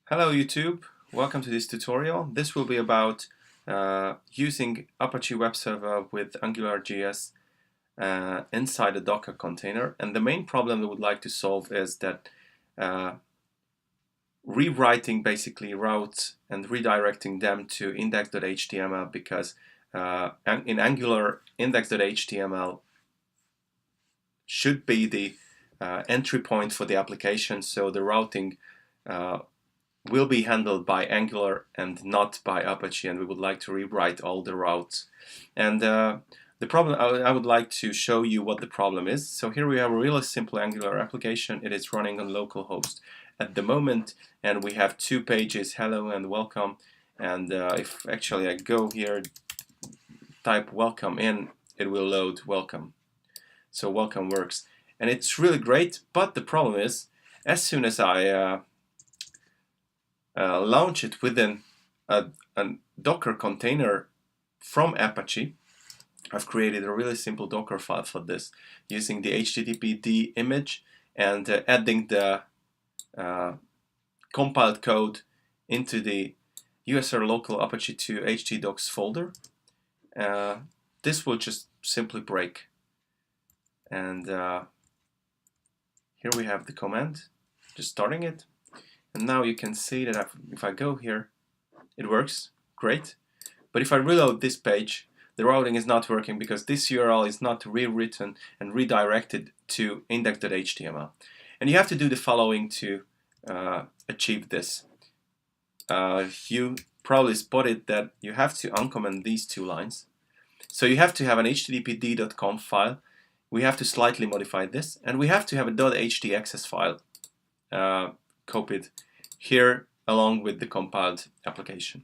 Hello YouTube, welcome to this tutorial. This will be about using Apache web server with AngularJS inside a Docker container. And the main problem we would like to solve is that rewriting basically routes and redirecting them to index.html, because in Angular, index.html should be the entry point for the application, so the routing will be handled by Angular and not by Apache, and we would like to rewrite all the routes. And the problem, I would like to show you what the problem is. So here we have a really simple Angular application. It is running on localhost at the moment, and we have two pages, hello and welcome. And if actually I go here, type welcome in, it will load welcome. So welcome works, and it's really great. But the problem is, as soon as I launch it within a Docker container from Apache, I've created a really simple Docker file for this using the HTTPD image and adding the compiled code into the USR local Apache2 htdocs folder. This will just simply break. And here we have the command, just starting it. And now you can see that if I go here, it works, great. But if I reload this page, the routing is not working because this URL is not rewritten and redirected to index.html. And you have to do the following to achieve this. You probably spotted that you have to uncomment these two lines. So you have to have an httpd.conf file. We have to slightly modify this, and we have to have a .htaccess file copied here along with the compiled application.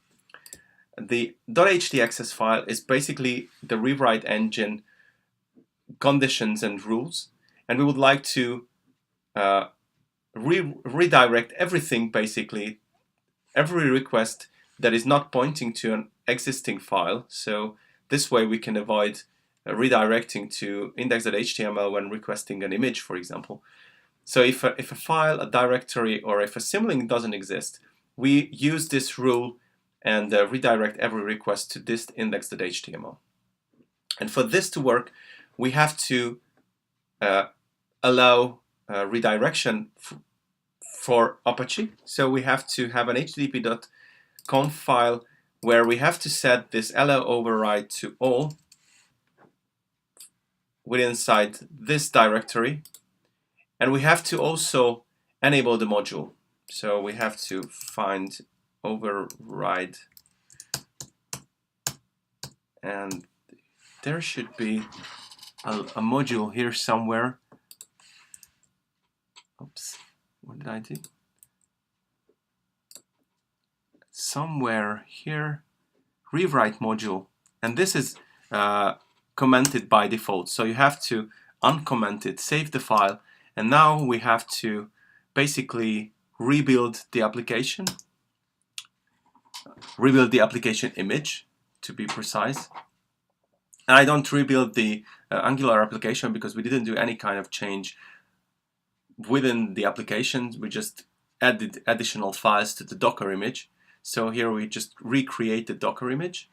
The .htaccess file is basically the rewrite engine conditions and rules, and we would like to redirect everything, basically every request that is not pointing to an existing file. So this way we can avoid redirecting to index.html when requesting an image, for example. So if a file, a directory, or if a symlink doesn't exist, we use this rule and redirect every request to this index.html. And for this to work, we have to allow redirection for Apache. So we have to have an http.conf file where we have to set this allow override to all inside this directory. And we have to also enable the module. So we have to find override, and there should be a module here somewhere. Oops, what did I do? Somewhere here, rewrite module, and this is commented by default. So you have to uncomment it, save the file. And now we have to basically rebuild the application image, to be precise. And I don't rebuild the Angular application because we didn't do any kind of change within the application. We just added additional files to the Docker image. So here we just recreate the Docker image.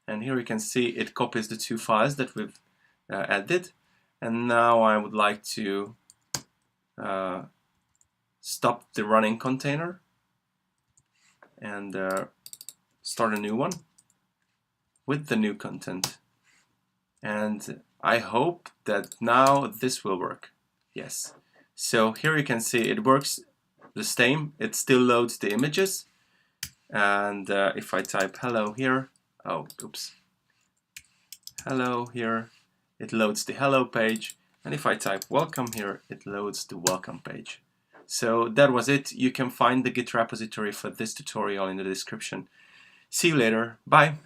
And here you can see it copies the two files that we've added. And now I would like to stop the running container and start a new one with the new content. And I hope that now this will work. Yes. So here you can see it works the same. It still loads the images. And if I type hello here, oh, oops. Hello here, it loads the hello page. And if I type welcome here, it loads the welcome page. So that was it. You can find the Git repository for this tutorial in the description. See you later. Bye.